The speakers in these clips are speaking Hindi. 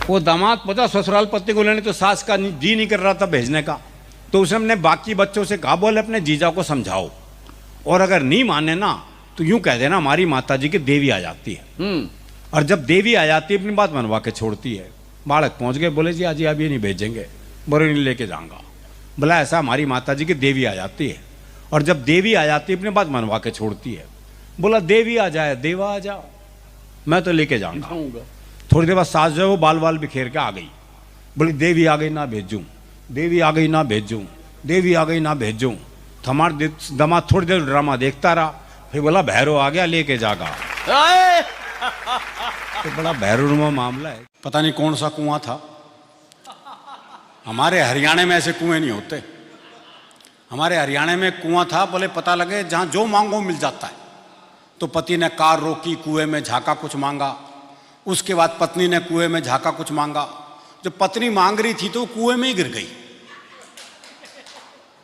वो दामाद पता ससुराल पत्नी को लेने, तो सास का जी नहीं कर रहा था भेजने का, तो उसने अपने बाकी बच्चों से कहा बोले अपने जीजा को समझाओ, और अगर नहीं माने ना तो यूं कह देना हमारी माता जी की देवी आ जाती है। और जब देवी आ जाती है अपनी बात मनवा के छोड़ती है। बालक पहुंच गए, बोले जी आज आप ये नहीं भेजेंगे, बोले नहीं लेके जाऊंगा। बोला ऐसा हमारी माता जी की देवी आ जाती है, और जब देवी आ जाती है अपनी बात मनवा के छोड़ती है। बोला देवी आ जाए देवा आ जाओ, मैं तो लेके जाऊंगा। थोड़ी देर बाद सास जो है वो बाल बाल बिखेर के आ गई, बोली देवी आ गई ना भेजूं, देवी आ गई ना भेजूं, देवी आ गई ना भेजूं। तो हमारा दामाद थोड़ी देर ड्रामा देखता रहा, फिर बोला भैरव आ गया लेके जागा। तो बड़ा भैरवनुमा मामला है। पता नहीं कौन सा कुआं था, हमारे हरियाणा में ऐसे कुएं नहीं होते। हमारे हरियाणा में कुआं था, बोले पता लगे जहां जो मांगो मिल जाता है। तो पति ने कार रोकी, कुएं में झांका, कुछ मांगा। उसके बाद पत्नी ने कुएं में झांका, कुछ मांगा। जब पत्नी मांग रही थी तो कुएं में ही गिर गई।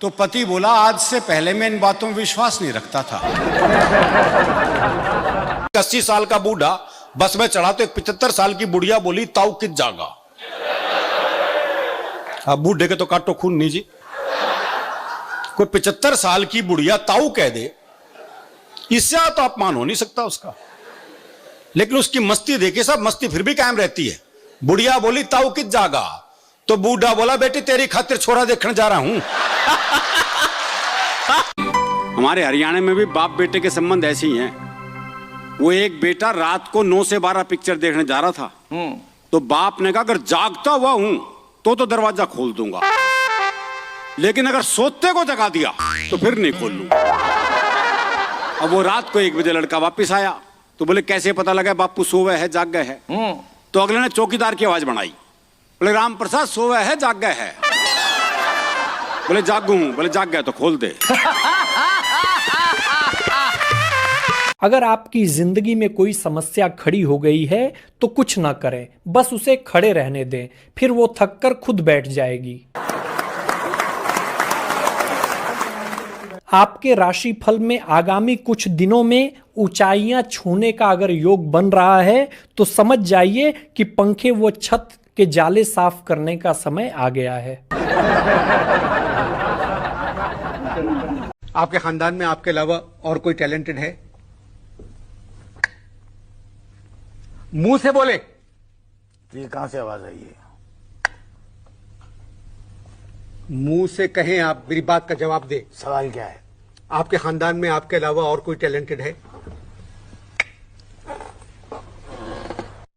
तो पति बोला आज से पहले मैं इन बातों में विश्वास नहीं रखता था। 80 साल का बूढ़ा बस में चढ़ा तो एक 75 साल की बुढ़िया बोली ताऊ कित जागा। अब बूढ़े के तो काटो खून नहीं जी। कोई 75 साल की बुढ़िया ताऊ कह दे, इससे तो अपमान हो नहीं सकता उसका। लेकिन उसकी मस्ती देखिए सब, मस्ती फिर भी कायम रहती है। बुढ़िया बोली ताऊ कित जागा, तो बूढ़ा बोला बेटी तेरी खातिर छोरा देखने जा रहा हूं। हमारे हरियाणा में भी बाप बेटे के संबंध ऐसे ही हैं। वो एक बेटा रात को 9 से 12 पिक्चर देखने जा रहा था, तो बाप ने कहा अगर जागता हुआ हूं तो दरवाजा खोल दूंगा, लेकिन अगर सोते को जगा दिया तो फिर नहीं खोल लूंगा। अब वो रात को 1 बजे लड़का वापस आया, तो बोले कैसे पता लगा बापू सोवे है जाग गए है? तो अगले ने चौकीदार की आवाज बनाई, बोले राम प्रसाद सोवे है जाग गए है? बोले जागू हूं। बोले जाग गए तो खोल दे। अगर आपकी जिंदगी में कोई समस्या खड़ी हो गई है तो कुछ ना करें, बस उसे खड़े रहने दें, फिर वो थककर खुद बैठ जाएगी। आपके राशिफल में आगामी कुछ दिनों में ऊंचाइयां छूने का अगर योग बन रहा है तो समझ जाइए कि पंखे व छत के जाले साफ करने का समय आ गया है। आपके खानदान में आपके अलावा और कोई टैलेंटेड है? मुंह से बोले। ये कहां से आवाज आई है? मुंह से कहें, आप मेरी बात का जवाब दे। सवाल क्या है? आपके खानदान में आपके अलावा और कोई टैलेंटेड है?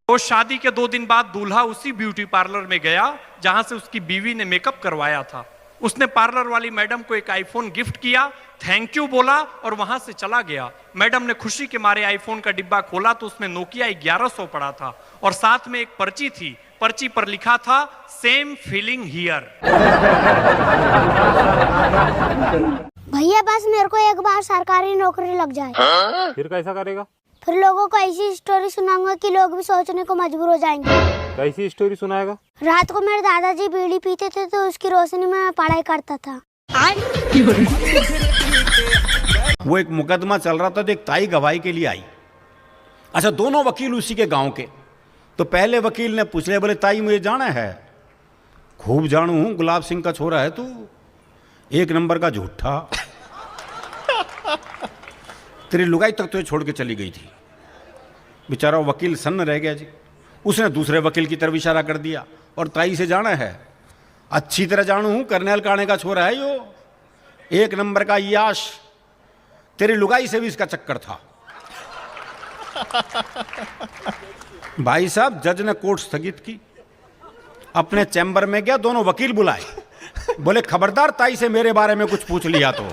तो शादी के 2 दिन बाद दूल्हा उसी ब्यूटी पार्लर में गया जहां से उसकी बीवी ने मेकअप करवाया था। उसने पार्लर वाली मैडम को एक आईफोन गिफ्ट किया, थैंक यू बोला और वहां से चला गया। मैडम ने खुशी के मारे आईफोन का डिब्बा खोला तो उसमें नोकिया 1100 पड़ा था और साथ में एक पर्ची थी। पर्ची पर लिखा था सेम फीलिंग हियर। भैया बस मेरे को एक बार सरकारी नौकरी लग जाए। फिर कैसा करेगा? फिर लोगों को ऐसी स्टोरी सुनाऊंगा कि लोग भी सोचने को मजबूर हो जाएंगे। कैसी स्टोरी सुनाएगा? रात को मेरे दादाजी बीड़ी पीते थे तो उसकी रोशनी में मैं पढ़ाई करता था। वो एक मुकदमा चल रहा था तो एक ताई गवाही के लिए आई। अच्छा, दोनों वकील उसी के गांव के। तो पहले वकील ने पूछ लिया, बोले ताई मुझे जाना है? खूब जानू हूं, गुलाब सिंह का छोरा है तू, 1 नंबर का झूठा। तेरी लुगाई तक तुझे छोड़ के चली गई थी। बेचारा वकील सन्न रह गया जी। उसने दूसरे वकील की तरफ इशारा कर दिया और ताई से जाना है? अच्छी तरह जानू हूं, करनेल काणे का छोरा है यो, 1 नंबर का याश। तेरी लुगाई से भी इसका चक्कर था। भाई साहब, जज ने कोर्ट स्थगित की, अपने चैम्बर में गया, दोनों वकील बुलाए, बोले खबरदार ताई से मेरे बारे में कुछ पूछ लिया तो।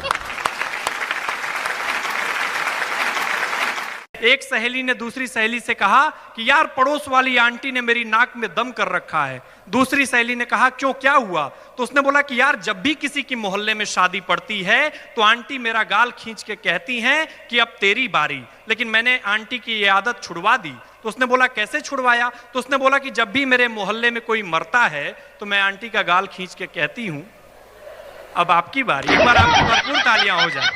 एक सहेली ने दूसरी सहेली से कहा कि यार पड़ोस वाली आंटी ने मेरी नाक में दम कर रखा है। दूसरी सहेली ने कहा क्यों, क्या हुआ? तो उसने बोला कि यार जब भी किसी की मोहल्ले में शादी पड़ती है तो आंटी मेरा गाल खींच के कहती हैं कि अब तेरी बारी, लेकिन मैंने आंटी की ये आदत छुड़वा दी। तो उसने बोला कैसे छुड़वाया? तो उसने बोला कि जब भी मेरे मोहल्ले में कोई मरता है तो मैं आंटी का गाल खींच के कहती हूं अब आपकी बारी। एक बार आपकी भरपूर तालियां हो जाए।